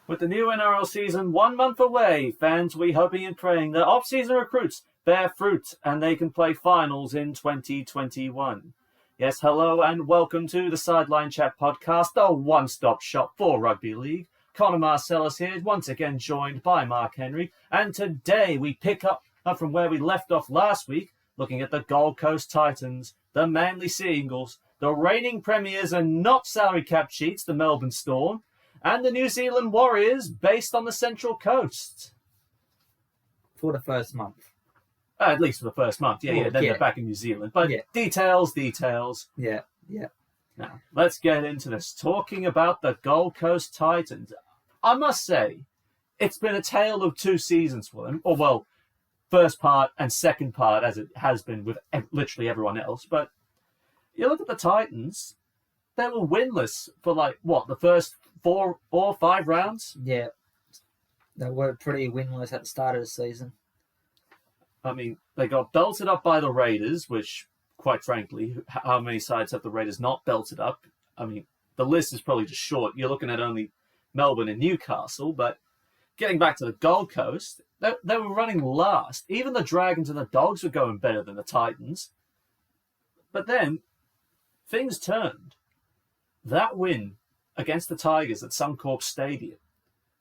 With the new NRL season 1 month away, fans will be hoping and praying that off-season recruits bear fruit and they can play finals in 2021. Yes, hello and welcome to the Sideline Chat podcast, the one-stop shop for rugby league. Connor Marcellus here, once again joined by Mark Henry, and today we pick up from where we left off last week, looking at the Gold Coast Titans, the Manly Sea Eagles, the reigning premiers and not salary cap cheats, the Melbourne Storm, and the New Zealand Warriors, based on the Central Coast. For the first month. At least for the first month, then they're back in New Zealand. But details. Yeah. Now, let's get into this. Talking about the Gold Coast Titans. I must say, it's been a tale of two seasons for them. Or, well, first part and second part, as it has been with literally everyone else. But you look at the Titans, they were winless for, the first 4 or 5 rounds? Yeah. They were pretty winless at the start of the season. I mean, they got belted up by the Raiders, which, quite frankly, how many sides have the Raiders not belted up? I mean, the list is probably just short. You're looking at only Melbourne and Newcastle, but getting back to the Gold Coast, they were running last. Even the Dragons and the Dogs were going better than the Titans. But then, things turned. That win against the Tigers at Suncorp Stadium,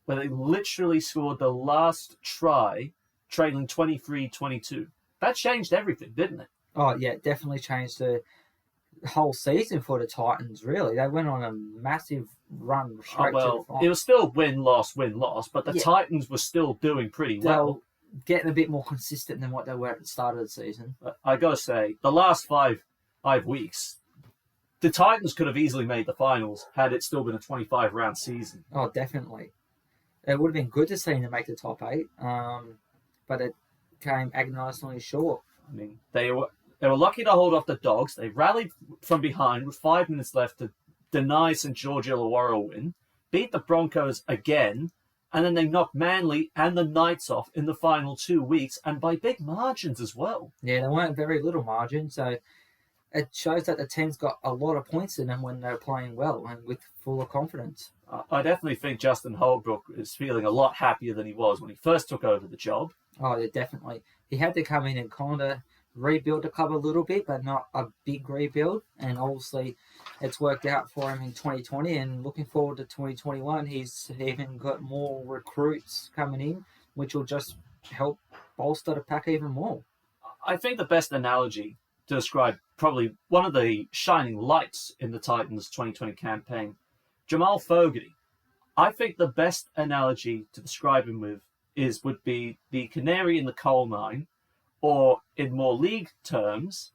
where they literally scored the last try, trailing 23-22. That changed everything, didn't it? Oh, yeah, it definitely changed the whole season for the Titans, really. They went on a massive run straight to the final. It was still win-loss, but the Titans were still doing pretty well. Getting a bit more consistent than what they were at the start of the season. But I got to say, the last five weeks, the Titans could have easily made the finals had it still been a 25-round season. Oh, definitely. It would have been good to see them make the top 8, but it came agonisingly short. I mean, they were lucky to hold off the Dogs. They rallied from behind with 5 minutes left to deny St George Illawarra a win, beat the Broncos again, and then they knocked Manly and the Knights off in the final 2 weeks, and by big margins as well. Yeah, they weren't very little margin, so it shows that the team's got a lot of points in them when they're playing well and with full of confidence. I definitely think Justin Holbrook is feeling a lot happier than he was when he first took over the job. Oh, yeah, definitely. He had to come in and kind of rebuild the club a little bit, but not a big rebuild. And obviously, it's worked out for him in 2020. And looking forward to 2021, he's even got more recruits coming in, which will just help bolster the pack even more. I think the best analogy to describe probably one of the shining lights in the Titans 2020 campaign, Jamal Fogarty. I think the best analogy to describe him with would be the canary in the coal mine, or in more league terms,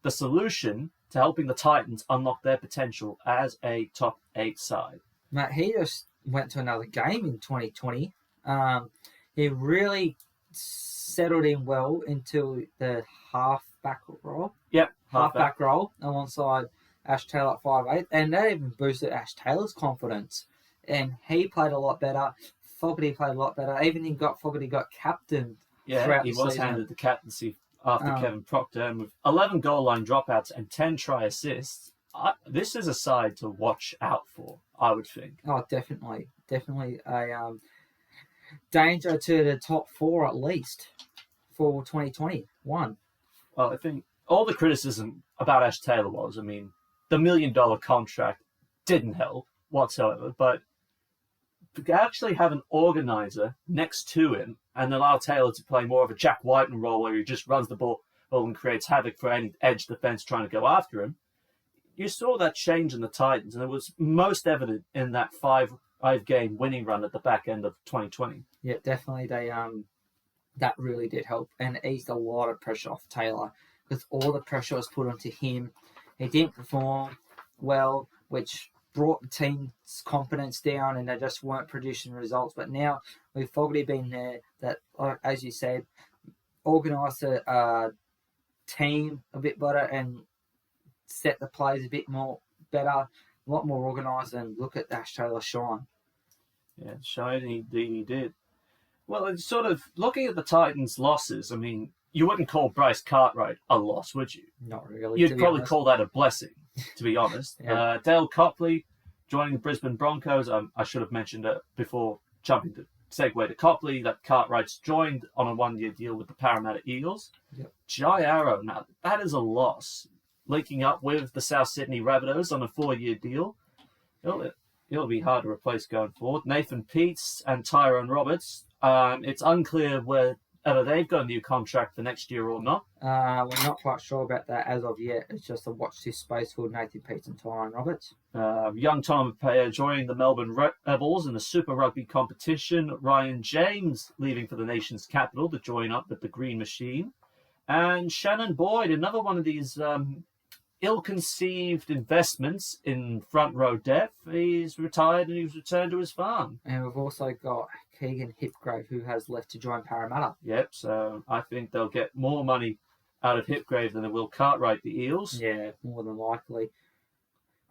the solution to helping the Titans unlock their potential as a top 8 side. Matt, he just went to another game in 2020. He really settled in well into the half-back role. Yep, half-back role alongside Ash Taylor at 5'8", and that even boosted Ash Taylor's confidence. And he played a lot better. Fogarty played a lot better. Even Fogarty got captained. Yeah, he was handed the captaincy after Kevin Proctor, and with 11 goal line dropouts and 10 try assists, this is a side to watch out for, I would think. Oh, definitely a danger to the top 4 at least for 2021. Well, I think all the criticism about Ash Taylor was, I mean, the $1 million contract didn't help whatsoever, but to actually have an organizer next to him and allow Taylor to play more of a Jack Whiten role where he just runs the ball and creates havoc for any edge defense trying to go after him, you saw that change in the Titans, and it was most evident in that 5-game winning run at the back end of 2020. Yeah, definitely. That really did help and eased a lot of pressure off Taylor because all the pressure was put onto him. He didn't perform well, which brought the team's confidence down, and they just weren't producing results. But now, with Fogarty being there, that, as you said, organised the team a bit better and set the players a bit more better, a lot more organised, and look at Ash Taylor shine. Yeah, shine he did. Well, it's sort of looking at the Titans' losses, I mean, you wouldn't call Bryce Cartwright a loss, would you? Not really. You'd probably call that a blessing, to be honest. Yeah. Dale Copley joining the Brisbane Broncos. I should have mentioned it before jumping to segue to Copley, that Cartwright's joined on a 1-year deal with the Parramatta Eagles. Yep. Jai Arrow, now that is a loss. Linking up with the South Sydney Rabbitohs on a 4-year deal. It'll be hard to replace going forward. Nathan Peets and Tyrone Roberts. It's unclear whether they've got a new contract for next year or not. We're not quite sure about that as of yet. It's just a watch this space for Nathan Peets and Tyrone Roberts. Young Tom Payer joining the Melbourne Rebels in the Super Rugby competition. Ryan James leaving for the nation's capital to join up with the Green Machine. And Shannon Boyd, another one of these ill-conceived investments in front row depth. He's retired and he's returned to his farm. And we've also got Keegan Hipgrave, who has left to join Parramatta. Yep, so I think they'll get more money out of Hipgrave than they will Cartwright, the Eels. Yeah, more than likely.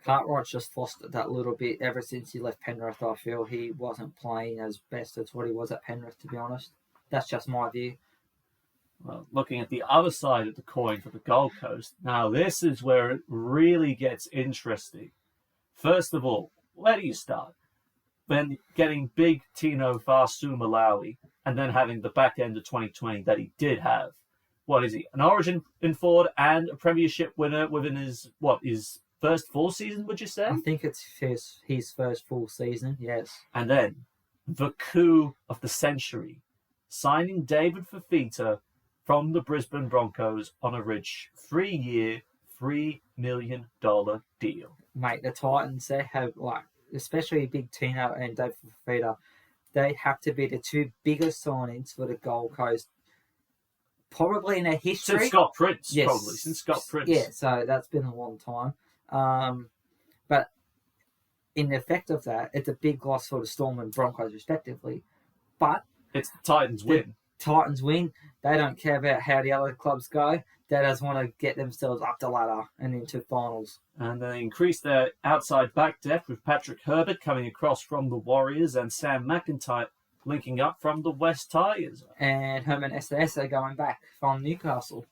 Cartwright's just lost it that little bit ever since he left Penrith. I feel he wasn't playing as best as what he was at Penrith, to be honest. That's just my view. Well, looking at the other side of the coin for the Gold Coast, now this is where it really gets interesting. First of all, where do you start? Then getting big Tino Fasu Malawi and then having the back end of 2020 that he did have. What is he? An Origin in forward and a Premiership winner within his first full season, would you say? I think it's his first full season, yes. And then the coup of the century, signing David Fafita from the Brisbane Broncos on a rich 3-year, $3 million deal. Mate, the Titans, they have, especially Big Tino and David Fafita, they have to be the two biggest signings for the Gold Coast, probably in their history. Since Scott Prince, yes. probably. Since Scott Prince. Yeah, so that's been a long time. But in the effect of that, it's a big loss for the Storm and Broncos, respectively. But it's the Titans win. Titans win. They don't care about how the other clubs go. They just want to get themselves up the ladder and into finals. And they increase their outside back depth with Patrick Herbert coming across from the Warriors and Sam McIntyre linking up from the West Tigers. And Herman Estesa going back from Newcastle.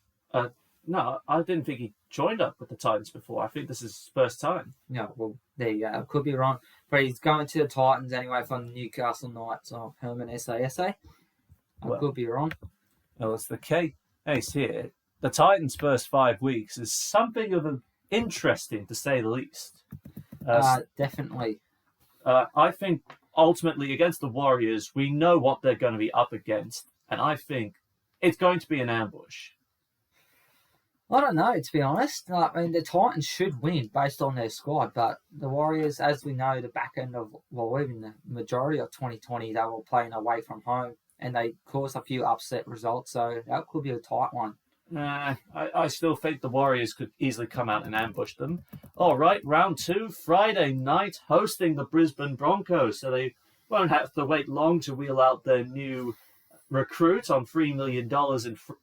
No, I didn't think he joined up with the Titans before. I think this is his first time. No, well, there you go. I could be wrong. But he's going to the Titans anyway from the Newcastle Knights of Herman Estesa. I could be wrong. Well, it's the case here. The Titans' first 5 weeks is something of an interesting, to say the least. Definitely. I think ultimately against the Warriors, we know what they're going to be up against, and I think it's going to be an ambush. I don't know, to be honest. I mean, the Titans should win based on their squad, but the Warriors, as we know, the back end of, even the majority of 2020, they were playing away from home, and they caused a few upset results, so that could be a tight one. I still think the Warriors could easily come out and ambush them. All right, round 2, Friday night, hosting the Brisbane Broncos, so they won't have to wait long to wheel out their new recruit on $3 million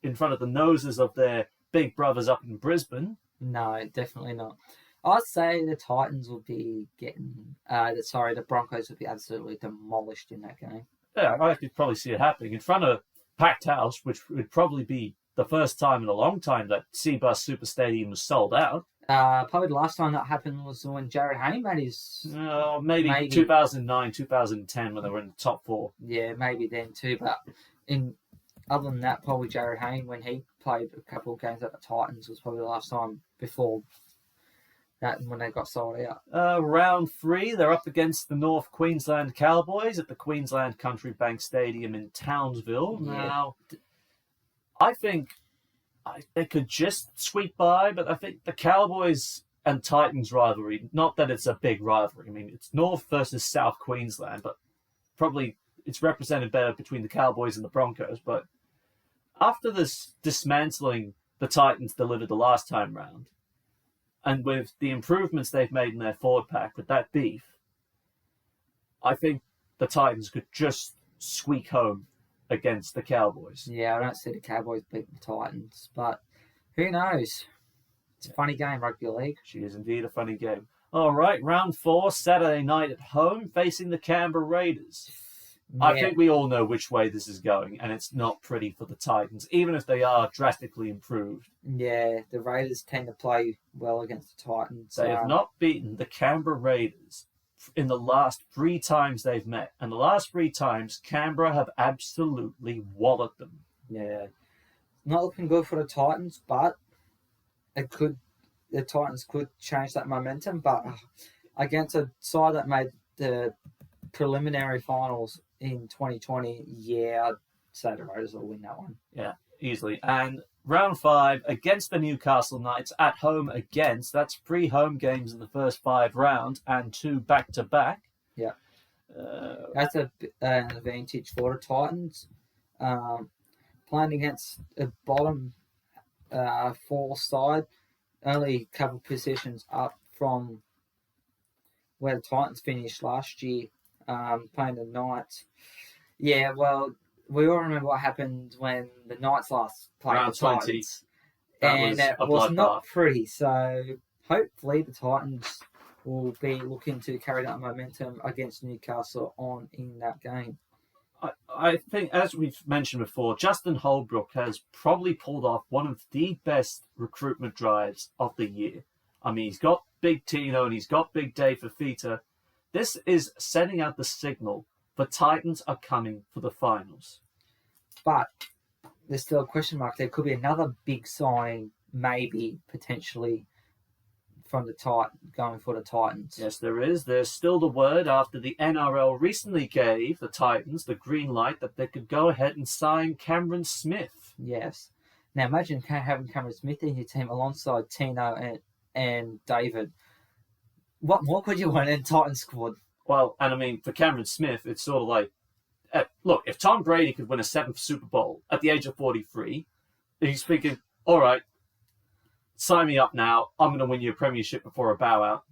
in front of the noses of their big brothers up in Brisbane. No, definitely not. I'd say the Titans will be the Broncos will be absolutely demolished in that game. Yeah, I could probably see it happening in front of a packed house, which would probably be the first time in a long time that Seabus Super Stadium was sold out. Probably the last time that happened was when Jared Hayne made his... maybe 2009, 2010 when they were in the top 4. Yeah, maybe then too. But other than that, probably Jared Hayne, when he played a couple of games at the Titans, was probably the last time before that when they got sold out. Round 3, they're up against the North Queensland Cowboys at the Queensland Country Bank Stadium in Townsville. Yeah. Now, I think they could just squeak by, but I think the Cowboys and Titans rivalry, not that it's a big rivalry. I mean, it's North versus South Queensland, but probably it's represented better between the Cowboys and the Broncos. But after this dismantling the Titans delivered the last time round, and with the improvements they've made in their forward pack with that beef, I think the Titans could just squeak home against the Cowboys. Yeah, I don't see the Cowboys beating the Titans, but who knows? It's a funny game, rugby league. She is indeed a funny game. All right, round 4, Saturday night at home, facing the Canberra Raiders. Yeah. I think we all know which way this is going, and it's not pretty for the Titans, even if they are drastically improved. Yeah, the Raiders tend to play well against the Titans. They have not beaten the Canberra Raiders in the last 3 times they've met. And the last 3 times, Canberra have absolutely walloped them. Yeah. Not looking good for the Titans, but the Titans could change that momentum. But against a side that made the preliminary finals in 2020, yeah, I'd say the Raiders will win that one. Yeah, easily. And round 5 against the Newcastle Knights at home against. That's 3 home games in the first 5 rounds and 2 back-to-back. Yeah. That's an advantage for the Titans. Playing against a bottom 4 side, only a couple positions up from where the Titans finished last year, playing the Knights. Yeah, well, we all remember what happened when the Knights last played Round the 20. Titans. And it was not pretty. So hopefully the Titans will be looking to carry that momentum against Newcastle on in that game. I think, as we've mentioned before, Justin Holbrook has probably pulled off one of the best recruitment drives of the year. I mean, he's got Big Tino and he's got Big Dave Fafita. This is sending out the signal the Titans are coming for the finals. But there's still a question mark. There could be another big signing, maybe, potentially, from the going for the Titans. Yes, there is. There's still the word after the NRL recently gave the Titans the green light that they could go ahead and sign Cameron Smith. Yes. Now imagine having Cameron Smith in your team alongside Tino and David. What more could you want in Titans squad? Well, and I mean, for Cameron Smith, it's sort of like, look, if Tom Brady could win a 7th Super Bowl at the age of 43, he's thinking, all right, sign me up now. I'm going to win you a premiership before I bow out.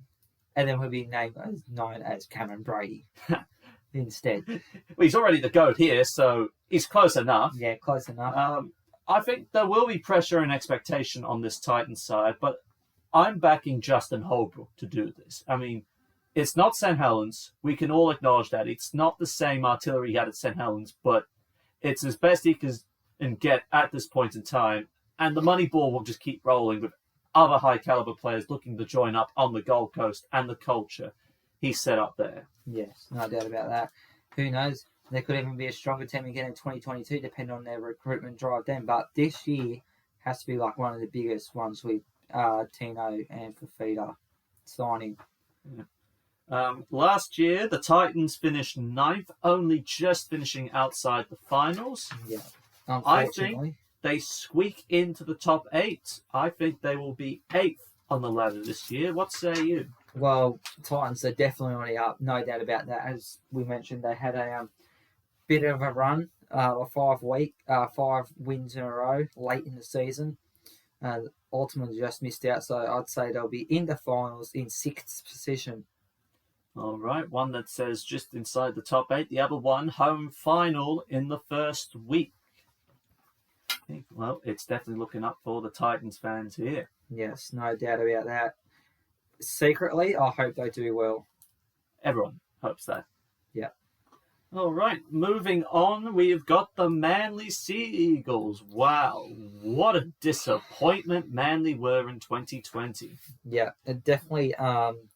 And then we'll be known as Cameron Brady instead. Well, he's already the GOAT here, so he's close enough. Yeah, close enough. I think there will be pressure and expectation on this Titans side, but I'm backing Justin Holbrook to do this. I mean, it's not St. Helens. We can all acknowledge that. It's not the same artillery he had at St. Helens, but it's as best he can get at this point in time. And the money ball will just keep rolling with other high-caliber players looking to join up on the Gold Coast and the culture he's set up there. Yes, no doubt about that. Who knows? There could even be a stronger team again in 2022, depending on their recruitment drive then. But this year has to be like one of the biggest ones with Tino and Fafita signing. Yeah. Last year, the Titans finished 9th, only just finishing outside the finals. Yeah, I think they squeak into the top 8. I think they will be 8th on the ladder this year. What say you? Well, Titans are definitely already up, no doubt about that. As we mentioned, they had a bit of a run, 5 wins in a row late in the season. Ultimately just missed out, so I'd say they'll be in the finals in 6th position. All right, one that says just inside the top 8, the other one, home final in the first week. Well, it's definitely looking up for the Titans fans here. Yes, no doubt about that. Secretly, I hope they do well. Everyone hopes that. Yeah. All right, moving on, we've got the Manly Sea Eagles. Wow, what a disappointment Manly were in 2020. Yeah, it definitely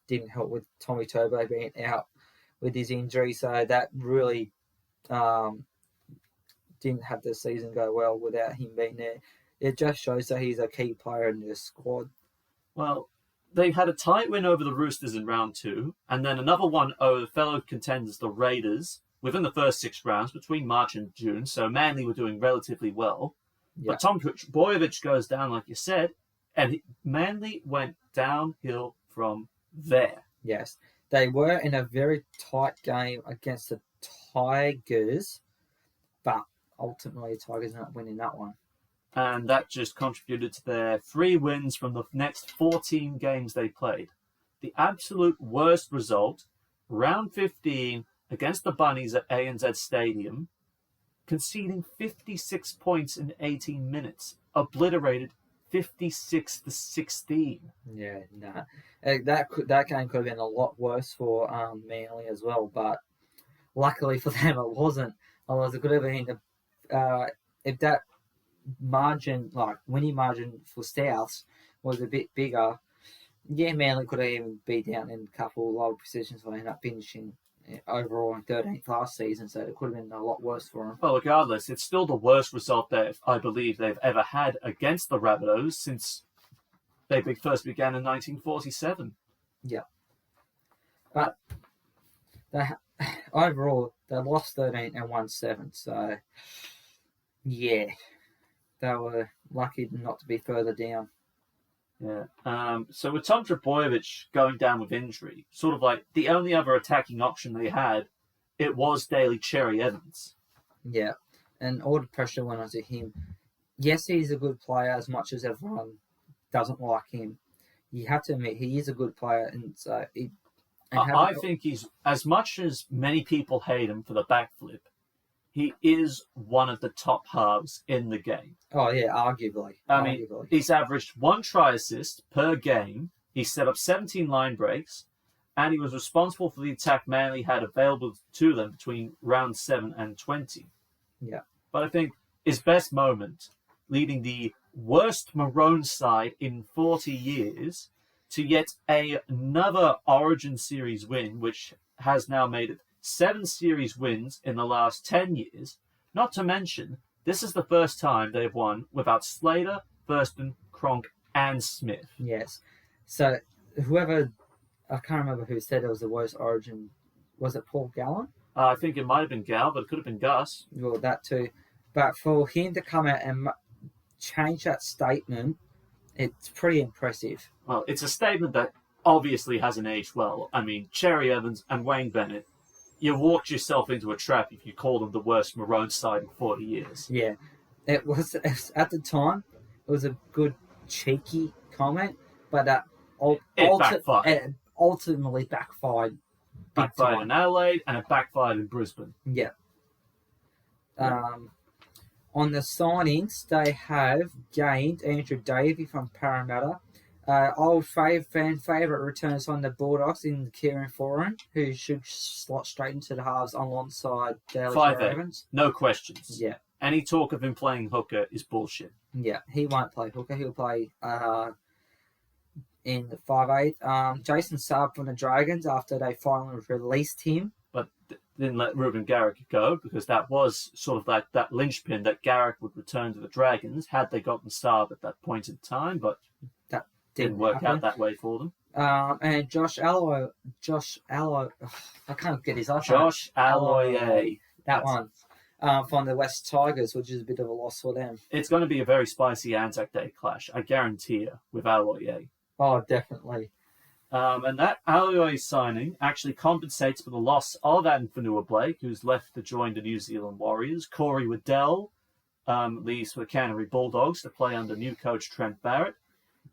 didn't help with Tommy Turbo being out with his injury, so that really didn't have the season go well without him being there. It just shows that he's a key player in this squad. Well, they had a tight win over the Roosters in round 2, and then another one over fellow contenders, the Raiders, within the first 6 rounds between March and June, so Manly were doing relatively well. Yeah. But Tom Boyovich goes down, like you said, and Manly went downhill from there. Yes, they were in a very tight game against the Tigers, but ultimately the Tigers not winning that one. And that just contributed to their 3 wins from the next 14 games they played. The absolute worst result, round 15 against the Bunnies at ANZ Stadium, conceding 56 points in 18 minutes, obliterated 56-16. Yeah, nah. That game could have been a lot worse for Manly as well, but luckily for them it wasn't. Otherwise it could have been, if that margin, like winning margin for Souths, was a bit bigger, Yeah, Manly could even be down in a couple of lower positions if they end up finishing overall in 13th last season, so it could have been a lot worse for them. Well, regardless, it's still the worst result that I believe they've ever had against the Rabbitohs since they first began in 1947. Yeah. But overall, they lost 13 and won 7, so yeah, they were lucky not to be further down. Yeah. So with Tom Trbojevic going down with injury, sort of like the only other attacking option they had, it was Daly Cherry Evans. Yeah, and all the pressure went onto him. Yes, he's a good player as much as everyone doesn't like him. You have to admit he is a good player, and so I think he's, as much as many people hate him for the backflip, he is one of the top halves in the game. Oh yeah, arguably. I mean, he's averaged 1 try assist per game. He set up 17 line breaks, and he was responsible for the attack Manly had available to them between round 7 and 20. Yeah. But I think his best moment, leading the worst Maroon side in 40 years to yet another Origin Series win, which has now made it 7 series wins in the last 10 years. Not to mention, this is the first time they've won without Slater, Thurston, Cronk, and Smith. Yes. So whoever, I can't remember who said it was the worst Origin. Was it Paul Gallen? I think it might have been Gal, but it could have been Gus. Well, that too. But for him to come out and change that statement, it's pretty impressive. Well, it's a statement that obviously hasn't aged well. I mean, Cherry Evans and Wayne Bennett, you walked yourself into a trap if you called them the worst Maroon side in 40 years. Yeah. It was, at the time, it was a good, cheeky comment, but that backfired. It ultimately backfired. Backfired in Adelaide, and it backfired in Brisbane. Yeah. On the signings, they have gained Andrew Davey from Parramatta. Old fan favourite returns on the Bulldogs in Kieran Foran, who should slot straight into the halves alongside Daly Evans. No questions. Yeah. Any talk of him playing hooker is bullshit. Yeah, he won't play hooker. He'll play in the 5'8". Jason Saab from the Dragons after they finally released him. But didn't let Ruben Garrick go because that was sort of like that linchpin that Garrick would return to the Dragons had they gotten Saab at that point in time, but that didn't work out that way for them. And Josh Alloy, I can't get his last Josh Alloy. That one. From the West Tigers, which is a bit of a loss for them. It's going to be a very spicy Anzac Day clash, I guarantee you, with Alloy. Oh, definitely. And that Alloy signing actually compensates for the loss of Anfanua Blake, who's left to join the New Zealand Warriors. Corey Waddell leaves for the Canterbury Bulldogs to play under new coach Trent Barrett.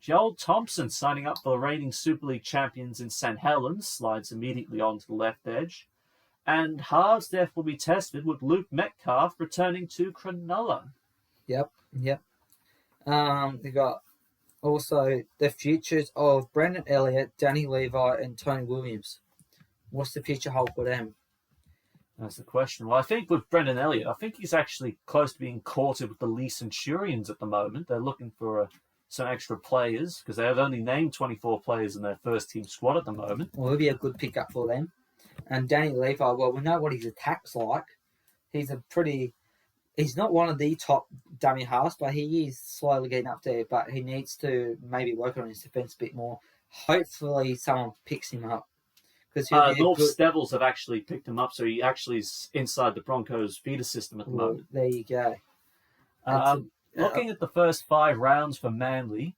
Joel Thompson signing up for the reigning Super League champions in St. Helens slides immediately onto the left edge. And halves depth will be tested with Luke Metcalf returning to Cronulla. Yep. They got also the futures of Brendan Elliott, Danny Levi, and Tony Williams. What's the future hold for them? That's the question. Well, I think with Brendan Elliott, I think he's actually close to being courted with the Lee Centurions at the moment. They're looking for some extra players because they have only named 24 players in their first team squad at the moment. Well, it'll be a good pickup for them. And Danny Levi, well, we know what his attack's like. He's not one of the top dummy halves, but he is slowly getting up there. But he needs to maybe work on his defence a bit more. Hopefully someone picks him up. North Devils have actually picked him up, so he actually is inside the Broncos feeder system at the moment. There you go. Looking at the first 5 rounds for Manly,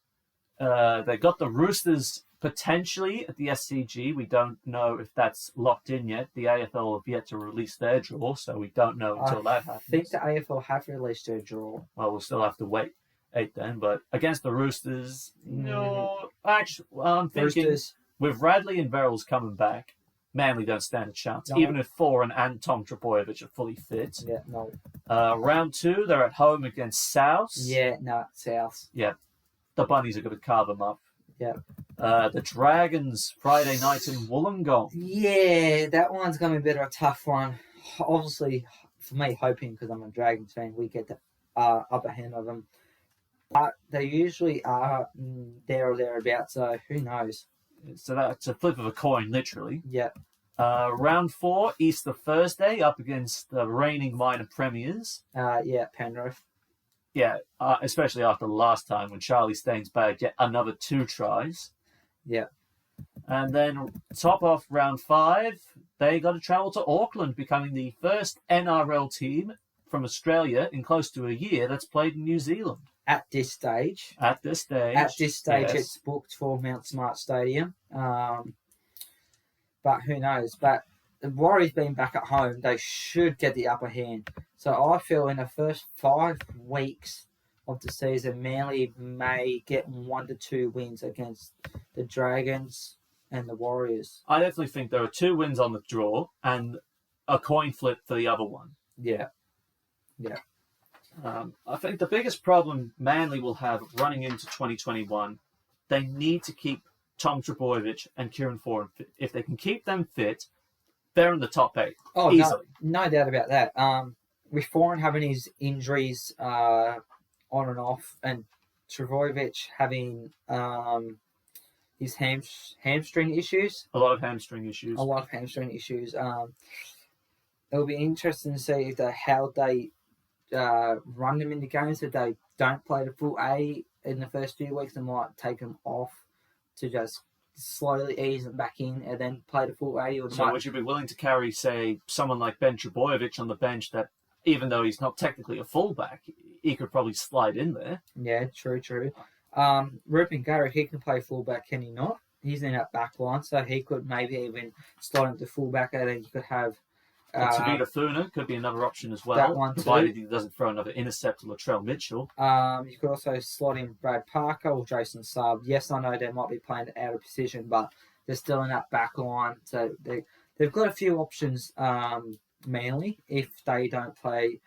they got the Roosters potentially at the SCG. We don't know if that's locked in yet. The AFL have yet to release their draw, so we don't know until that happens. I think the AFL have released their draw. Well, we'll still have to wait then. But against the Roosters, no. Actually, I'm thinking Roosters. With Radley and Verrills coming back, Manly don't stand a chance. No. Even if Foran and Tom Trbojevic are fully fit. Yeah, no. Round 2, they're at home against South. Yeah, no, South. Yeah. The Bunnies are going to carve them up. Yeah. The Dragons, Friday night in Wollongong. Yeah, that one's going to be a bit of a tough one. Obviously, for me, hoping, because I'm a Dragons fan, we get the upper hand of them. But they usually are there or thereabouts, so who knows? So that's a flip of a coin, literally. Yeah. Round 4, Easter Thursday, up against the reigning minor premiers. Yeah, Penrith. Yeah, especially after the last time when Charlie Staines bagged yet another 2 tries. Yeah. And then top off round 5, they got to travel to Auckland, becoming the first NRL team from Australia in close to a year that's played in New Zealand. At this stage, At this stage, yes. It's booked for Mount Smart Stadium. But who knows? But the Warriors being back at home, they should get the upper hand. So I feel in the first 5 weeks of the season, Manly may get 1 to 2 wins against the Dragons and the Warriors. I definitely think there are 2 wins on the draw and a coin flip for the other one. Yeah. I think the biggest problem Manly will have running into 2021, they need to keep Tom Trbojevic and Kieran Foran fit. If they can keep them fit, they're in the top 8. Oh, easily. No doubt about that. With Foran having his injuries on and off, and Trbojevic having his hamstring issues. A lot of hamstring issues. It'll be interesting to see how they run them into games. If they don't play the full A in the first few weeks, they might take them off to just slowly ease them back in and then play the full A. So would you be willing to carry, say, someone like Ben Trbojevic on the bench that, even though he's not technically a fullback, he could probably slide in there? Yeah, true. Ruben Garrick, he can play fullback, can he not? He's in that back line, so he could maybe even slide into fullback, and then you could have Tavita Funa could be another option as well, that one provided he doesn't throw another intercept to Latrell Mitchell. You could also slot in Brad Parker or Jason Saab. Yes, I know they might be playing out of position, but they're still in that back line, so they've got a few options. Manly, if they don't play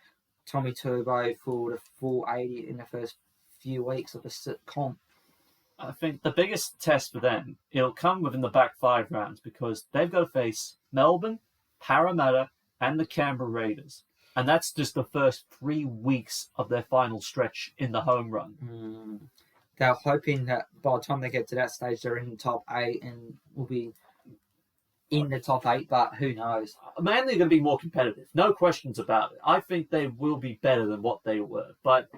Tommy Turbo for the full 80 in the first few weeks of the comp. I think the biggest test for them, it'll come within the back 5 rounds, because they've got to face Melbourne, Parramatta, and the Canberra Raiders. And that's just the first 3 weeks of their final stretch in the home run. They're hoping that by the time they get to that stage, they're in the top 8 and will be in the top 8, but who knows? Manly are going to be more competitive, no questions about it. I think they will be better than what they were, but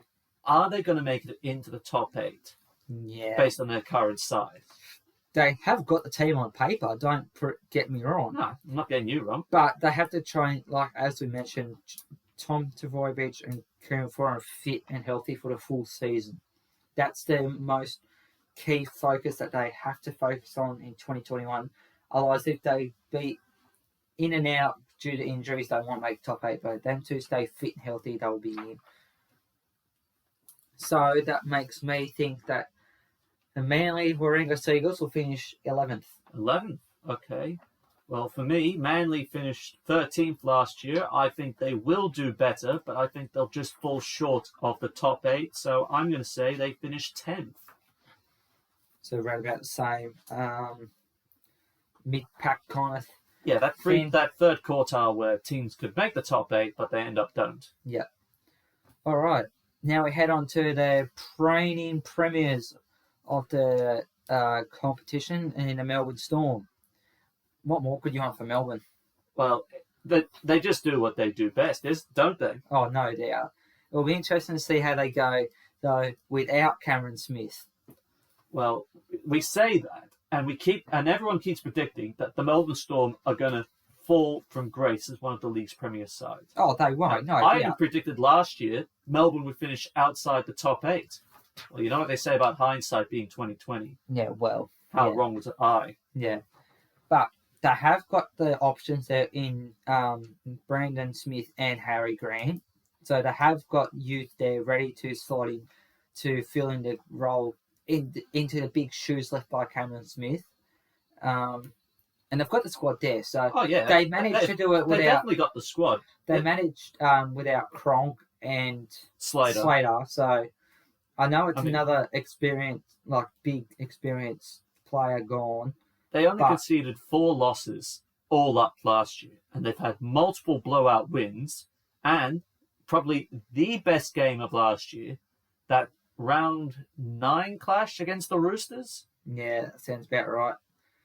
are they going to make it into the top 8? Yeah. Based on their current size. They have got the team on paper, don't get me wrong. No, I'm not getting you wrong. But they have to try, like as we mentioned, Tom Trbojevic and Kieran Foran fit and healthy for the full season. That's their most key focus that they have to focus on in 2021. Otherwise, if they be in and out due to injuries, they won't make top 8. But them two stay fit and healthy, they'll be in. So that makes me think that the Manly Warringah Seagulls will finish 11th. 11th, okay. Well, for me, Manly finished 13th last year. I think they will do better, but I think they'll just fall short of the top 8. So I'm going to say they finish 10th. So right about the same. Mid-pack kind of. Yeah, that third quartile where teams could make the top 8, but they end up don't. Yeah. All right. Now we head on to the reigning premiers of the competition in the Melbourne Storm. What more could you want for Melbourne? Well, they just do what they do best, don't they? Oh, no doubt. It'll be interesting to see how they go, though, without Cameron Smith. Well, we say that, and everyone keeps predicting that the Melbourne Storm are going to fall from grace as one of the league's premier sides. Oh, they won't. No, I even predicted last year Melbourne would finish outside the top 8. Well, you know what they say about hindsight being 20/20. Yeah, well. How wrong was I? Yeah. But they have got the options there in Brandon Smith and Harry Grant. So they have got youth there ready to slot in to fill in the role into the big shoes left by Cameron Smith. And they've got the squad there. So they managed to do it without... They definitely got the squad. They managed without Kronk and Slater. So I know it's another big experienced player gone. They only conceded 4 losses all up last year, and they've had multiple blowout wins, and probably the best game of last year, that round 9 clash against the Roosters. Yeah, that sounds about right.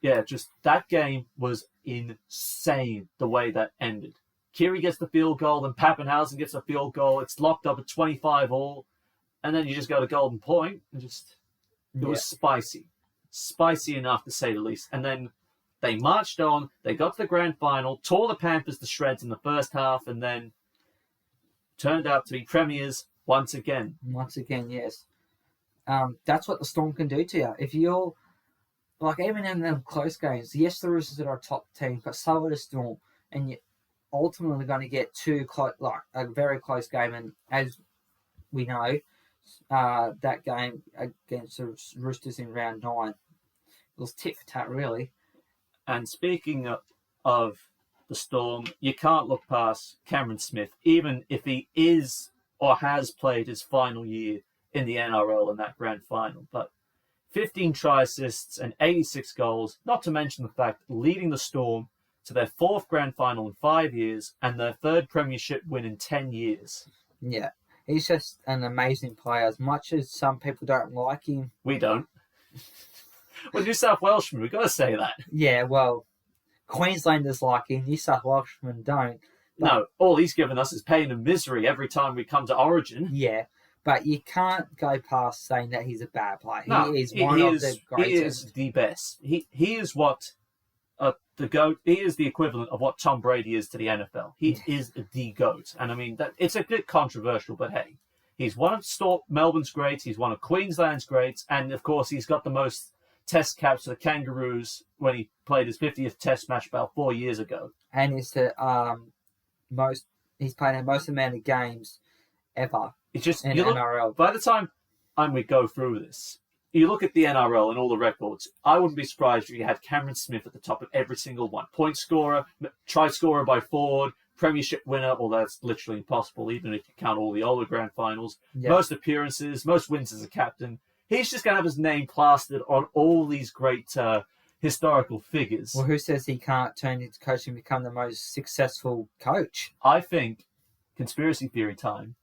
Yeah, just that game was insane the way that ended. Kiri gets the field goal, then Pappenhausen gets a field goal. It's locked up at 25 all, and then you just go to Golden Point and it was spicy. Spicy enough to say the least. And then they marched on, they got to the grand final, tore the Panthers to shreds in the first half, and then turned out to be premiers once again. Once again, yes. That's what the Storm can do to you. If you're, like, even in them close games, yes, the Roosters are a top team, but so are the Storm, and you're ultimately going to get a very close game, and as we know, that game against the Roosters in round 9, it was tit for tat, really. And speaking of the Storm, you can't look past Cameron Smith, even if he is or has played his final year in the NRL in that grand final. But 15 try assists and 86 goals, not to mention the fact leading the Storm to their 4th grand final in 5 years and their 3rd premiership win in 10 years. Yeah, he's just an amazing player. As much as some people don't like him. We don't. We're New South Welshmen, we've got to say that. Yeah, well, Queenslanders like him, New South Welshmen don't. But, no, all he's given us is pain and misery every time we come to Origin. Yeah, but you can't go past saying that he's a bad player. No, he is one of the greatest. He is the best. He is what the GOAT. He is the equivalent of what Tom Brady is to the NFL. He is the GOAT. And I mean, it's a bit controversial, but hey, he's one of Melbourne's greats. He's one of Queensland's greats. And of course, he's got the most test caps for the Kangaroos when he played his 50th test match about 4 years ago. And he's he's played the most amount of games ever in NRL. By the time we go through this, you look at the NRL and all the records, I wouldn't be surprised if you had Cameron Smith at the top of every single one. Point scorer, try scorer by forward, premiership winner, although that's literally impossible, even if you count all the older grand finals. Yep. Most appearances, most wins as a captain. He's just going to have his name plastered on all these great historical figures. Well, who says he can't turn into coach and become the most successful coach? I think, conspiracy theory time,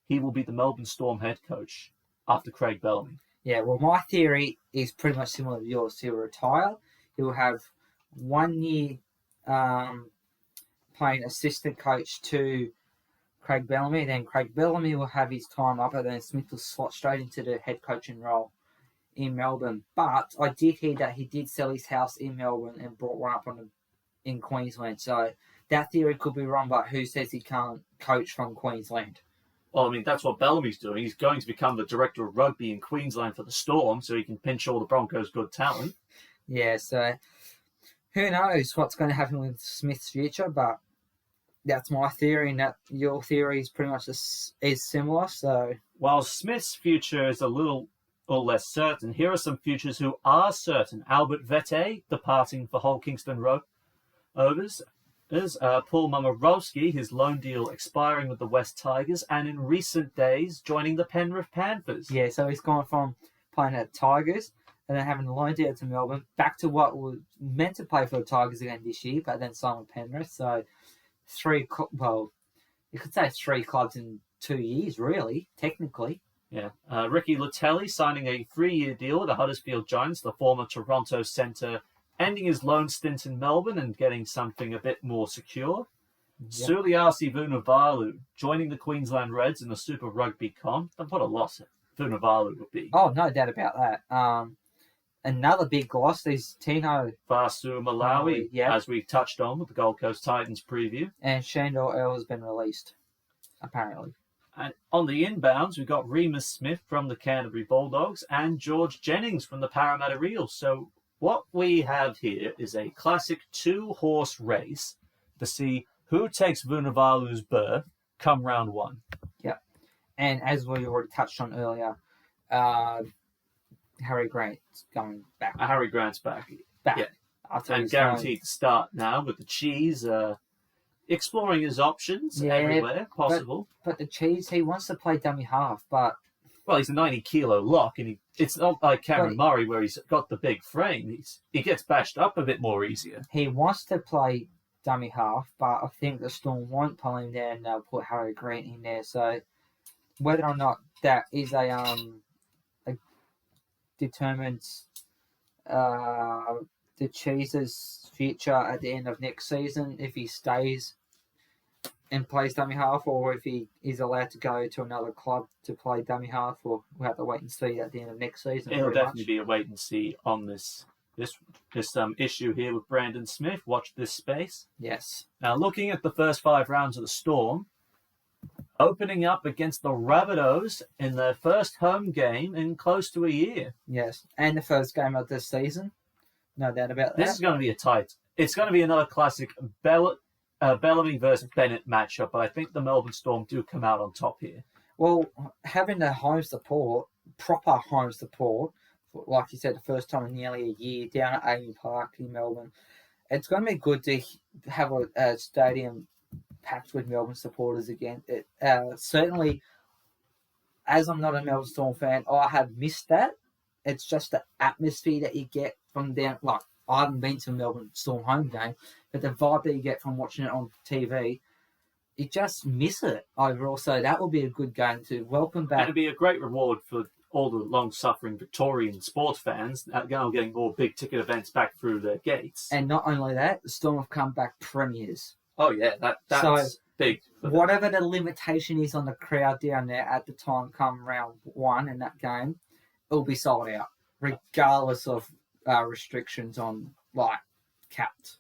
he will be the Melbourne Storm head coach after Craig Bellamy. Yeah, well, my theory is pretty much similar to yours. He'll retire. He'll have 1 year playing assistant coach to Craig Bellamy. Then Craig Bellamy will have his time up, and then Smith will slot straight into the head coaching role in Melbourne. But I did hear that he did sell his house in Melbourne and brought one up in Queensland. So that theory could be wrong, but who says he can't coach from Queensland? Well, I mean, that's what Bellamy's doing. He's going to become the director of rugby in Queensland for the Storm, so he can pinch all the Broncos' good talent. Yeah, so who knows what's going to happen with Smith's future, but that's my theory, and that your theory is pretty much is similar. So while Smith's future is a little less certain, here are some futures who are certain. Albert Vete departing for Hull Kingston Rovers. There's Paul Mamarowski, his loan deal expiring with the West Tigers, and in recent days joining the Penrith Panthers. Yeah, so he's gone from playing at Tigers and then having a loan deal to Melbourne back to what was meant to play for the Tigers again this year, but then signed with Penrith. So you could say 3 clubs in 2 years, really, technically. Yeah. Ricky Latelli signing a 3-year deal with the Huddersfield Giants, the former Toronto centre, ending his loan stint in Melbourne and getting something a bit more secure. Yep. Suliasi Vunivalu joining the Queensland Reds in the Super Rugby comp. And what a loss Vunivalu would be. Oh, no doubt about that. Another big loss is Tino Vasu Malawi, as we touched on with the Gold Coast Titans preview. And Shandor Earl has been released, apparently. And on the inbounds, we've got Remus Smith from the Canterbury Bulldogs and George Jennings from the Parramatta Eels. So what we have here is a classic 2-horse race to see who takes Vunivalu's berth come round 1. Yep. And as we already touched on earlier, Harry Grant's going back. Harry Grant's back. Yeah. And guaranteed to start now with the Cheese exploring his options everywhere possible. But the Cheese, he wants to play dummy half, but... Well, he's a 90-kilo lock, and it's not like Cameron Murray where he's got the big frame. He gets bashed up a bit more easier. He wants to play dummy half, but I think the Storm won't play him there, and they'll put Harry Grant in there. So whether or not that is a determined the Cheese's future at the end of next season if he stays and plays dummy half, or if he is allowed to go to another club to play dummy half, or we'll have to wait and see at the end of next season. It'll definitely be a wait and see on this issue here with Brandon Smith. Watch this space. Yes. Now, looking at the first 5 rounds of the Storm, opening up against the Rabbitohs in their first home game in close to a year. Yes, and the first game of this season. No doubt about that. This is going to be it's going to be another classic Bellamy versus Bennett matchup, but I think the Melbourne Storm do come out on top here. Well, having the home support, proper home support, like you said, the first time in nearly a year down at Amy Park in Melbourne, it's going to be good to have a stadium packed with Melbourne supporters again. Certainly, as I'm not a Melbourne Storm fan, I have missed that. It's just the atmosphere that you get from down. Like, I haven't been to a Melbourne Storm home game, but the vibe that you get from watching it on TV, you just miss it overall. So that will be a good game to welcome back. It'll be a great reward for all the long-suffering Victorian sports fans getting more big-ticket events back through their gates. And not only that, the Storm have come back premiers. Oh, yeah, that's so, big. Whatever the limitation is on the crowd down there at the time come round 1 in that game, it'll be sold out, regardless of restrictions on, like, capped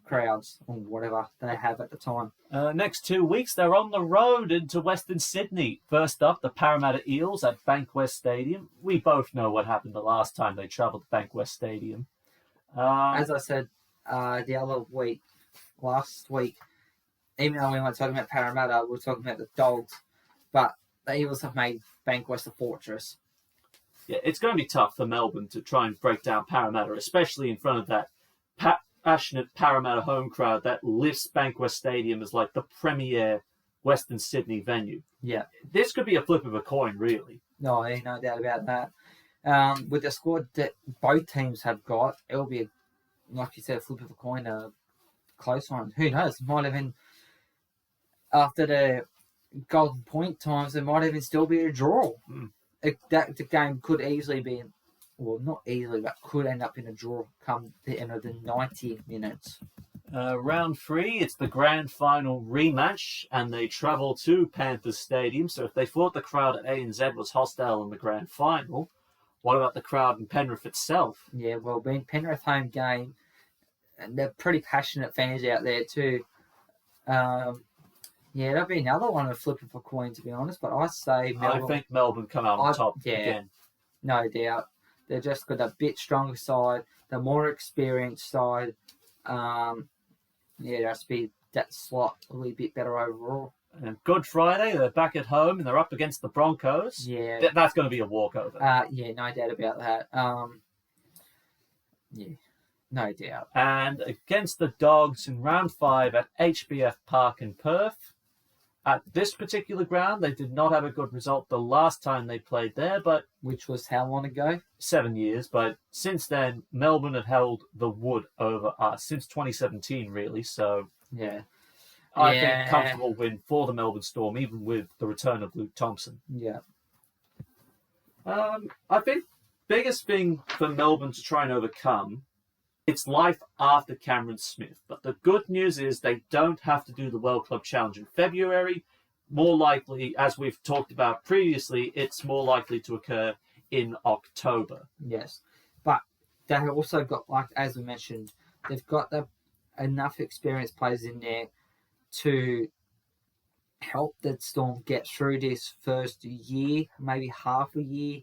crowds or whatever they have at the time. Next 2 weeks, they're on the road into Western Sydney. First up, the Parramatta Eels at Bankwest Stadium. We both know what happened the last time they travelled to Bankwest Stadium. As I said the other week, last week, even though we weren't talking about Parramatta, we were talking about the Dogs, but the Eels have made Bankwest a fortress. Yeah, it's going to be tough for Melbourne to try and break down Parramatta, especially in front of that passionate Parramatta home crowd that lifts Bankwest Stadium as like the premier Western Sydney venue. Yeah. This could be a flip of a coin, really. No doubt about that. With the squad that both teams have got, it'll be, like you said, a flip of a coin, a close one. Who knows? Might even, after the Golden Point times, it might even still be a draw. The game could easily be, well, not easily, but could end up in a draw come the end of the 90 minutes. Round 3, it's the grand final rematch, and they travel to Panthers Stadium. So if they thought the crowd at ANZ was hostile in the grand final, what about the crowd in Penrith itself? Yeah, well, being Penrith home game, and they're pretty passionate fans out there too. Yeah, that'll be another one, a flip of a coin, to be honest. But I say Melbourne. I think Melbourne come out on top again. No doubt. They're just got a bit stronger side, the more experienced side. Just be that slot a little bit better overall. And Good Friday, they're back at home and they're up against the Broncos. Yeah, that's going to be a walkover. No doubt about that. No doubt. And against the Dogs in round 5 at HBF Park in Perth. At this particular ground, they did not have a good result the last time they played there, but which was how long ago? 7 years. But since then, Melbourne have held the wood over us since 2017, really. So yeah, I think comfortable win for the Melbourne Storm, even with the return of Luke Thompson. Yeah. I think biggest thing for Melbourne to try and overcome, it's life after Cameron Smith. But the good news is they don't have to do the World Club Challenge in February. More likely, as we've talked about previously, it's more likely to occur in October. Yes. But they've also got, like as we mentioned, they've got enough experienced players in there to help the Storm get through this first year, maybe half a year,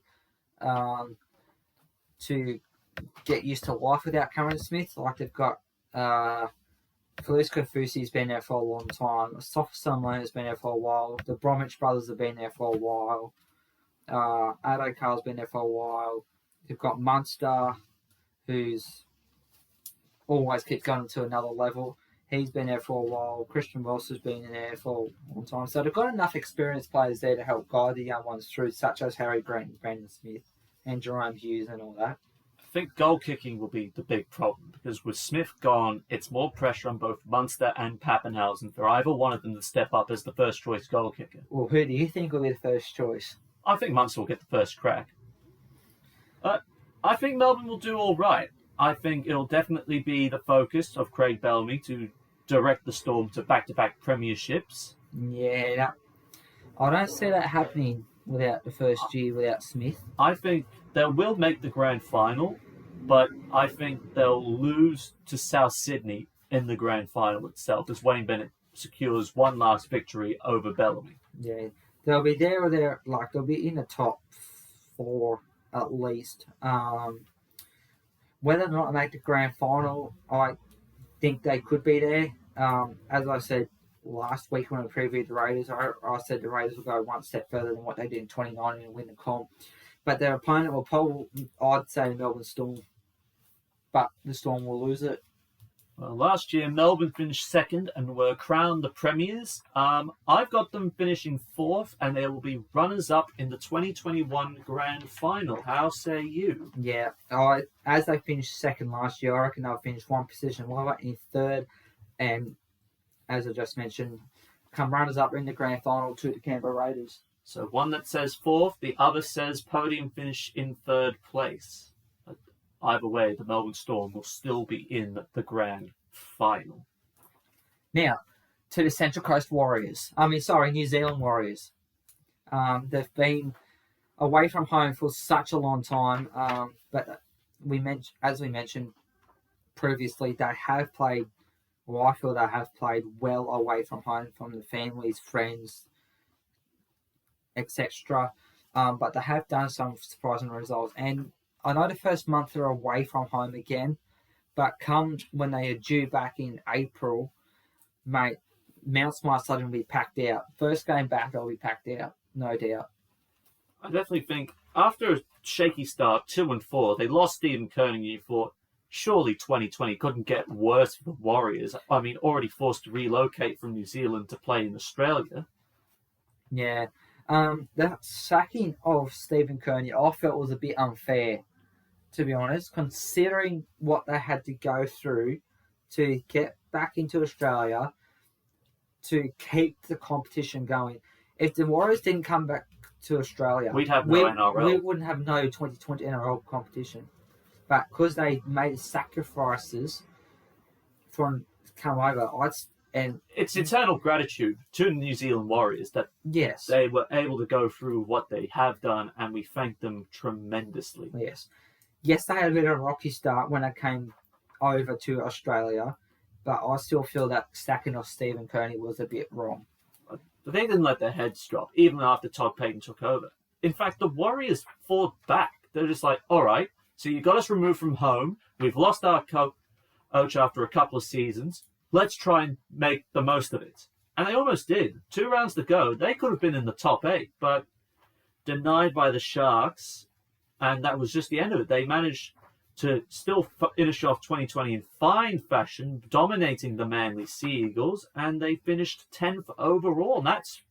to get used to life without Cameron Smith. Like they've got Felice Kofusi's been there for a long time. Sofa Sunline has been there for a while. The Bromwich brothers have been there for a while. Ado Carl's been there for a while. They've got Munster, who's always keeps going to another level. He's been there for a while. Christian Wilson's been in there for a long time. So they've got enough experienced players there to help guide the young ones through, such as Harry Grant, Brandon Smith, and Jerome Hughes and all that. I think goal kicking will be the big problem because with Smith gone, it's more pressure on both Munster and Pappenhausen for either one of them to step up as the first choice goal kicker. Well, who do you think will be the first choice? I think Munster will get the first crack. I think Melbourne will do all right. I think it'll definitely be the focus of Craig Bellamy to direct the Storm to back-to-back premierships. Yeah, I don't see that happening without the first year without Smith. I think they will make the grand final, but I think they'll lose to South Sydney in the grand final itself as Wayne Bennett secures one last victory over Bellamy. Yeah, they'll be there or there, like they'll be in the top 4 at least. Whether or not they make the grand final, I think they could be there. As I said last week when I previewed the Raiders, I said the Raiders will go one step further than what they did in 2019 and win the comp. But their opponent will probably, I'd say, Melbourne Storm. But the Storm will lose it. Well, last year, Melbourne finished second and were crowned the premiers. I've got them finishing fourth, and they will be runners-up in the 2021 grand final. How say you? Yeah, as they finished second last year, I reckon they'll finish one position lower in third. And as I just mentioned, come runners-up in the grand final to the Canberra Raiders. So one that says fourth, the other says podium finish in third place. Either way, the Melbourne Storm will still be in the grand final. Now, to the Central Coast Warriors. New Zealand Warriors. They've been away from home for such a long time. But as we mentioned previously, they have played, well, I feel they have played well away from home, from the families, friends, etc. But they have done some surprising results. And I know the first month they're away from home again, but come when they are due back in April, mate, Mount Smart Stadium will be packed out. First game back, they'll be packed out, no doubt. I definitely think after a shaky start, 2-4, they lost Stephen Kerr, and you thought, surely 2020 couldn't get worse for the Warriors. Already forced to relocate from New Zealand to play in Australia. Yeah. The sacking of Stephen Kearney, I felt was a bit unfair, to be honest, considering what they had to go through to get back into Australia to keep the competition going. If the Warriors didn't come back to Australia, we'd have no NRL. We wouldn't have no 2020 NRL competition. But because they made sacrifices for come over, and it's eternal gratitude to the New Zealand Warriors that yes, they were able to go through what they have done, and we thank them tremendously. Yes, they had a bit of a rocky start when they came over to Australia, but I still feel that sacking of Stephen Kearney was a bit wrong. But they didn't let their heads drop, even after Todd Payton took over. In fact, the Warriors fought back. They're just like, all right, so you got us removed from home. We've lost our coach after a couple of seasons. Let's try and make the most of it. And they almost did. 2 rounds to go. They could have been in the top 8, but denied by the Sharks. And that was just the end of it. They managed to still finish off 2020 in fine fashion, dominating the Manly Sea Eagles. And they finished 10th overall. And that's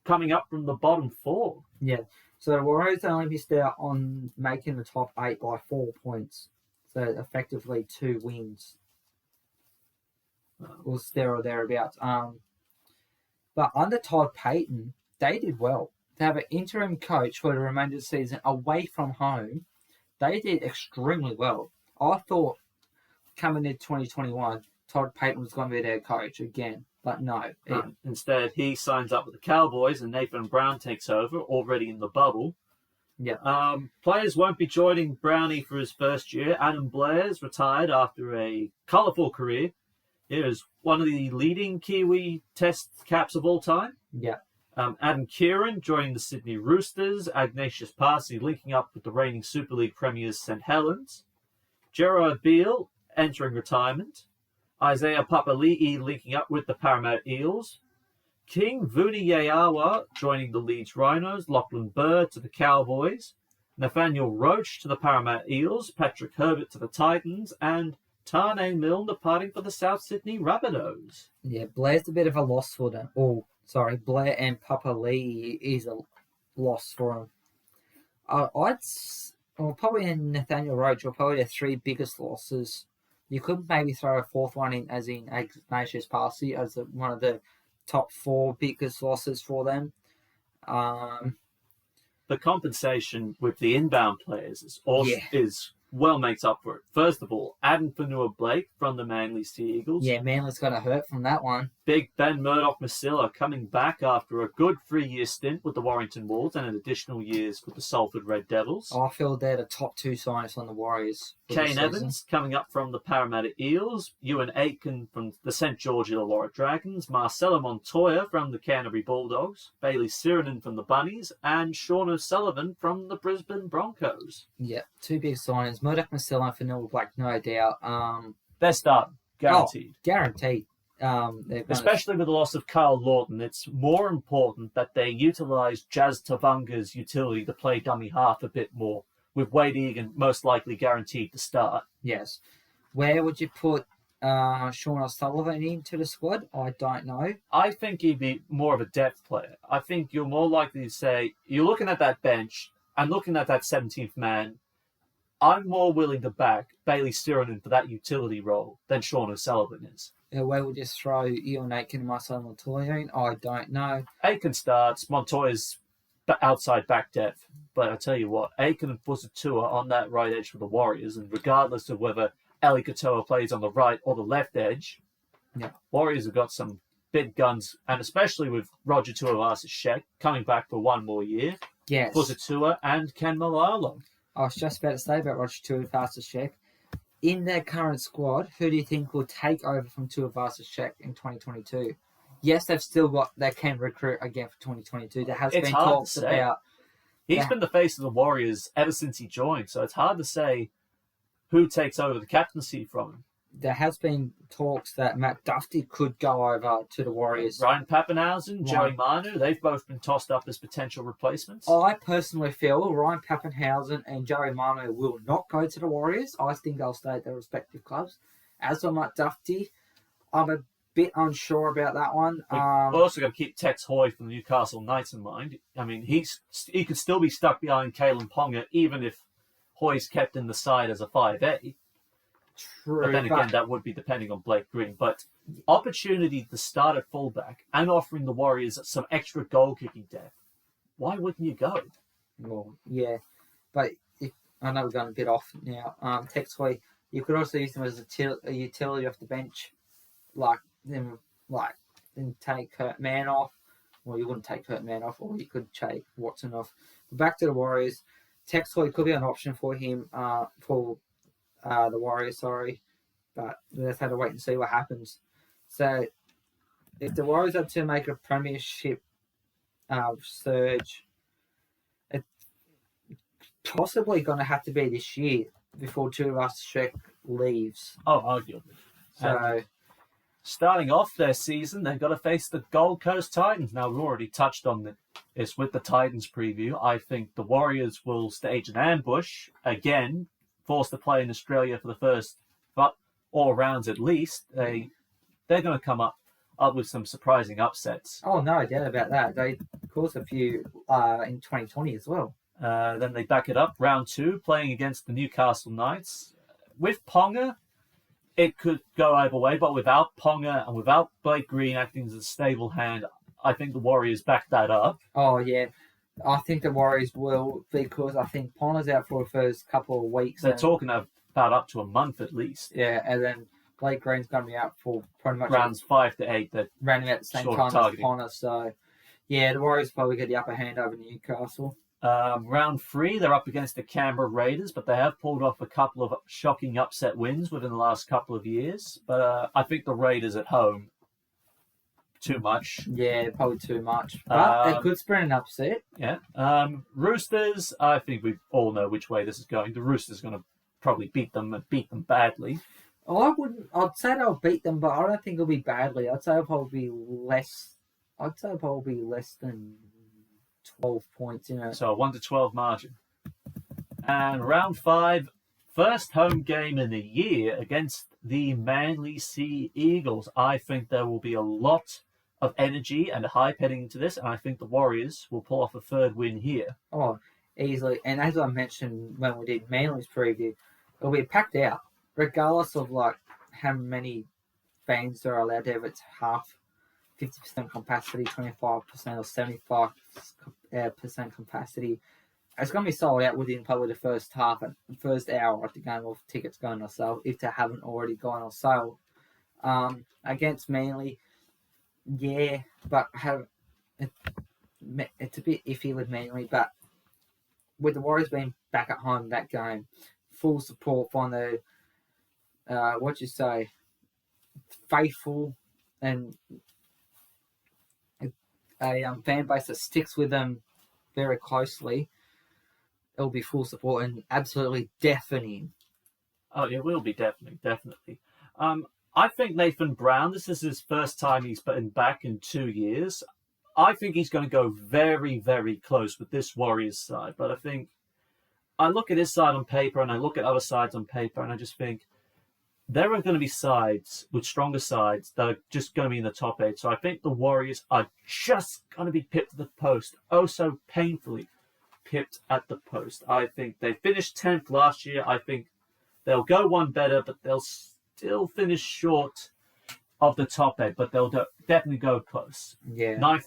coming up from the bottom 4. Yeah. So the Warriors only missed out on making the top 8 by 4 points. So effectively 2 wins. Was there or thereabouts. But under Todd Payton, they did well. To have an interim coach for the remainder of the season away from home, they did extremely well. I thought coming into 2021, Todd Payton was going to be their coach again, but no. Instead, he signs up with the Cowboys and Nathan Brown takes over, already in the bubble. Yeah. Players won't be joining Brownie for his first year. Adam Blair's retired after a colourful career. He is one of the leading Kiwi Test caps of all time. Yeah. Adam Kieran joining the Sydney Roosters. Ignatius Parsey linking up with the reigning Super League premiers St Helens. Gerard Beale entering retirement. Isaiah Papali'i linking up with the Parramatta Eels. King Vuniyayawa joining the Leeds Rhinos. Lachlan Burr to the Cowboys. Nathaniel Roach to the Parramatta Eels. Patrick Herbert to the Titans. And Tane Milne departing for the South Sydney Rabbitohs. Yeah, Blair's a bit of a loss for them. Blair and Papali'i is a loss for them. Probably Nathaniel Roach are probably the 3 biggest losses. You could maybe throw a 4th one in, as in Ignatius Parsey, as one of the top 4 biggest losses for them. The compensation with the inbound players is well makes up for it. First of all, Adam Fanua-Blake from the Manly Sea Eagles. Yeah, Manly's got to hurt from that one. Big Ben Murdoch-Masila coming back after a good 3-year stint with the Warrington Wolves and an additional years with the Salford Red Devils. I feel they're the top 2 signers on the Warriors. Kane Evans coming up from the Parramatta Eels. Ewan Aitken from the St. George Illawarra Dragons. Marcelo Montoya from the Canterbury Bulldogs. Bailey Sirinen from the Bunnies. And Sean O'Sullivan from the Brisbane Broncos. Yeah, 2 big signings. Murdoch-Masila and Fanua-Blake, no doubt. They're starting, guaranteed. Guaranteed. Especially with the loss of Carl Lawton, it's more important that they utilise Jazz Tavanga's utility to play dummy half a bit more, with Wade Egan most likely guaranteed to start. Yes. Where would you put Sean O'Sullivan into the squad? I don't know. I think he'd be more of a depth player. I think you're more likely to say, you're looking at that bench and looking at that 17th man, I'm more willing to back Bailey Sirinen for that utility role than Sean O'Sullivan is. Where would you throw Ewan Aitken and Marcelo Montoya in? I don't know. Aitken starts, Montoya's outside back depth. But I tell you what, Aitken and Fusatua on that right edge for the Warriors, and regardless of whether Eli Katoa plays on the right or the left edge, Warriors have got some big guns, and especially with Roger Tuivasa-Sheck coming back for 1 more year. Yes. Fusatua and Ken Malalo. I was just about to say about Roger Tuivasa-Sheck. In their current squad, who do you think will take over from Tuivasa-Sheck in 2022? Yes, they've still got, they can recruit again for 2022. There has been talks about... He's been the face of the Warriors ever since he joined, so it's hard to say who takes over the captaincy from him. There has been talks that Matt Duffy could go over to the Warriors. Ryan Pappenhausen, Joey Manu, they've both been tossed up as potential replacements. I personally feel Ryan Pappenhausen and Joey Manu will not go to the Warriors. I think they'll stay at their respective clubs. As for Matt Duffy, I'm a bit unsure about that one. We've also got to keep Tex Hoy from the Newcastle Knights in mind. I mean, he could still be stuck behind Kalen Ponga even if Hoy's kept in the side as a 5A. True, but then again, that would be depending on Blake Green. But opportunity to start at fullback and offering the Warriors some extra goal-kicking depth. Why wouldn't you go? Well, yeah. But I know we're going a bit off now. Tex Hoy, you could also use him as a utility off the bench. Then take Kurt Mann off. Well, you wouldn't take Kurt Mann off, or you could take Watson off. But back to the Warriors. Tex Hoy could be an option for him, for the Warriors, but let's have to wait and see what happens. So, if the Warriors are to make a premiership surge, it's possibly going to have to be this year before Tuivasa-Sheck leaves. Oh, arguably. So, starting off their season, they've got to face the Gold Coast Titans. Now, we've already touched on this with the Titans preview. I think the Warriors will stage an ambush again, forced to play in Australia for the first, but all rounds at least. They're going to come up with some surprising upsets. Oh, no doubt about that. They caused a few in 2020 as well. Then they back it up, round 2, playing against the Newcastle Knights. With Ponga, it could go either way, but without Ponga and without Blake Green acting as a stable hand, I think the Warriors back that up. Oh, yeah. I think the Warriors will, because I think Ponga's out for the first couple of weeks. They're talking about up to a month at least. Yeah, and then Blake Green's going to be out for pretty much rounds 5 to 8. They're running at the same time as Ponga. So, yeah, the Warriors probably get the upper hand over Newcastle. Round 3, they're up against the Canberra Raiders, but they have pulled off a couple of shocking upset wins within the last couple of years. But I think the Raiders at home, too much. Yeah, probably too much. But they could spread an upset. Yeah. Roosters, I think we all know which way this is going. The Roosters are going to probably beat them and beat them badly. I'd say they'll beat them, but I don't think it'll be badly. I'd say it'll probably be less than 12 points, So a 1-12 margin. And round 5, first home game in a year against the Manly Sea Eagles. I think there will be a lot of energy and hype heading into this, and I think the Warriors will pull off a third win here. Oh, easily. And as I mentioned when we did Manly's preview, it'll be packed out, regardless of how many fans are allowed to have. It's half, 50% capacity, 25% or 75% capacity. it's going to be sold out within probably the first hour of the game of tickets going on sale, if they haven't already gone on sale. Against Manly, yeah, but it's a bit iffy with Manly, but with the Warriors being back at home in that game, full support from the, faithful and a fan base that sticks with them very closely, it'll be full support and absolutely deafening. Oh, it will be, definitely. I think Nathan Brown, this is his first time he's been back in 2 years. I think he's going to go very, very close with this Warriors side. But I think I look at his side on paper and I look at other sides on paper and I just think there are going to be sides with stronger sides that are just going to be in the top 8. So I think the Warriors are just going to be pipped at the post. Oh, so painfully pipped at the post. I think they finished 10th last year. I think they'll go one better, but they'll still finish short of the top 8. But they'll definitely go close. Yeah. Ninth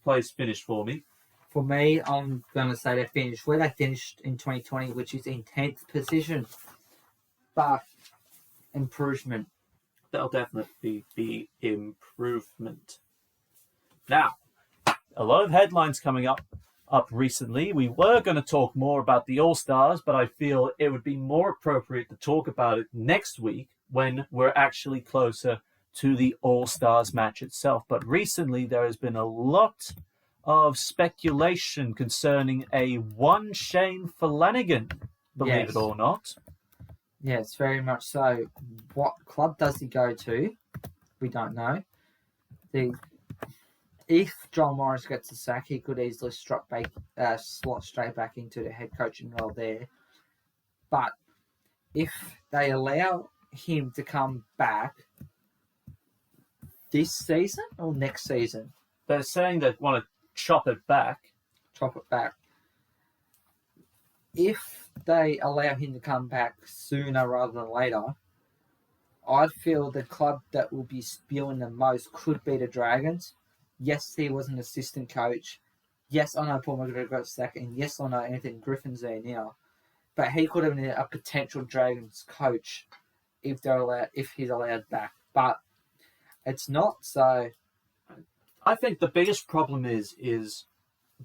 place finish for me. For me, I'm going to say they finished where they finished in 2020, which is in 10th position. But improvement. There'll definitely be improvement. Now, a lot of headlines coming up recently. We were going to talk more about the All-Stars, but I feel it would be more appropriate to talk about it next week when we're actually closer to the All-Stars match itself. But recently, there has been a lot of speculation concerning a one Shane Flanagan, believe it or not. Yes, very much so. What club does he go to? We don't know. If John Morris gets the sack, he could easily slot straight back into the head coaching role there. But if they allow him to come back this season or next season? They're saying they want to chop it back. If they allow him to come back sooner rather than later, I feel the club that will be spewing the most could be the Dragons. Yes, he was an assistant coach. Yes, I know Paul McGregor got sacked, and yes, I know Anthony Griffin's there now. But he could have been a potential Dragons coach if he's allowed back. But it's not, so I think the biggest problem is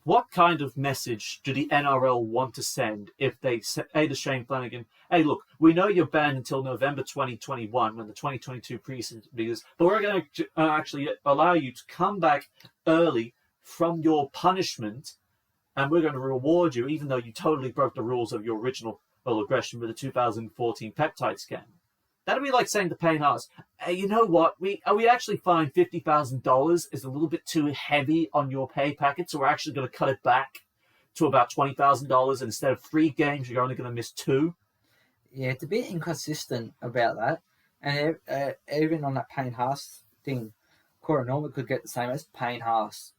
what kind of message do the NRL want to send if they say to Shane Flanagan, hey, look, we know you're banned until November 2021 when the 2022 preseason begins, but we're going to actually allow you to come back early from your punishment, and we're going to reward you even though you totally broke the rules of your original aggression with the 2014 peptide scam. That'd be like saying to Payne Haas, hey, you know what? We actually find $50,000 is a little bit too heavy on your pay packet, so we're actually going to cut it back to about $20,000. And instead of 3 games, you're only going to miss 2. Yeah, it's a bit inconsistent about that. And even on that Payne Haas thing, Cora Norman could get the same as Payne Haas.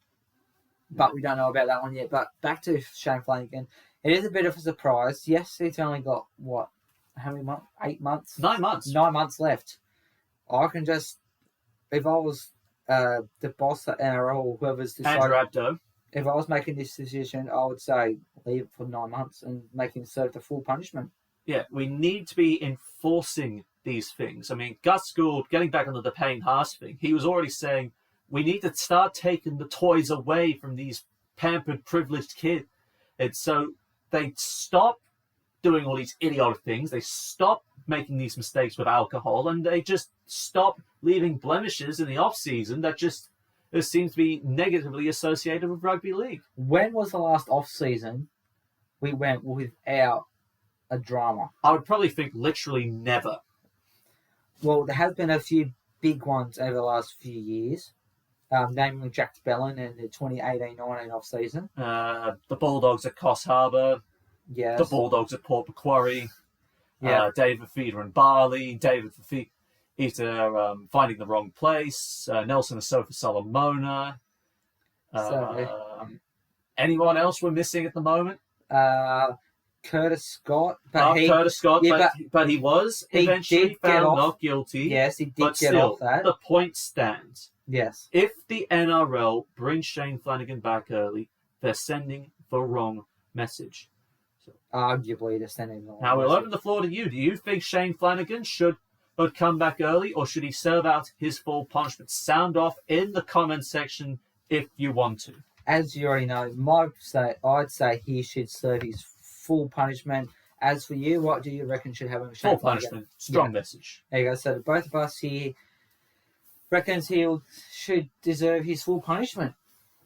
But we don't know about that one yet. But back to Shane Flanagan. It is a bit of a surprise. Yes, he's only got, how many months? 8 months? 9 months. 9 months left. I can just, if I was the boss at NRL or whoever's decided, Andrew Abdo. If I was making this decision, I would say leave it for 9 months and make him serve the full punishment. Yeah, we need to be enforcing these things. I mean, Gus Gould, getting back onto the Payne Haas thing, he was already saying we need to start taking the toys away from these pampered, privileged kids. And so they stop doing all these idiotic things. They stop making these mistakes with alcohol, and they just stop leaving blemishes in the off-season that just seems to be negatively associated with rugby league. When was the last off-season we went without a drama? I would probably think literally never. Well, there have been a few big ones over the last few years, namely Jack Bellin in the 2018-19 off-season. The Bulldogs at Coffs Harbour. Yes. The Bulldogs at Port Macquarie. Yeah. David Feeder and Barley. David Feeder finding the wrong place. Nelson Asofa Solomona. Anyone else we're missing at the moment? Curtis Scott. Curtis Scott, but he was eventually found not guilty. Yes, he did but get still, off that. The point stands. Yes. If the NRL brings Shane Flanagan back early, they're sending the wrong message. Arguably, they're sending the Now, we'll open the floor to you. Do you think Shane Flanagan should come back early, or should he serve out his full punishment? Sound off in the comment section if you want to. As you already know, I'd say he should serve his full punishment. As for you, what do you reckon should happen with Shane Full Flanagan? punishment. Strong message. There you go. So both of us here reckons he should deserve his full punishment.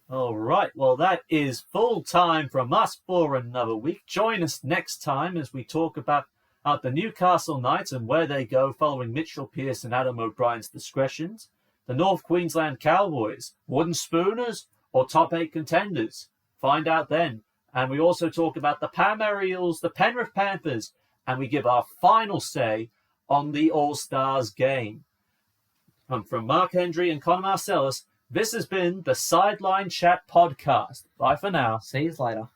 All right. Well, that is full time from us for another week. Join us next time as we talk about the Newcastle Knights and where they go following Mitchell Pearce and Adam O'Brien's discretions. The North Queensland Cowboys, wooden spooners or top 8 contenders? Find out then. And we also talk about the Parramatta Eels, the Penrith Panthers, and we give our final say on the All-Stars game. And from Mark Hendry and Connor Marcellus, this has been the Sideline Chat Podcast. Bye for now. See you later.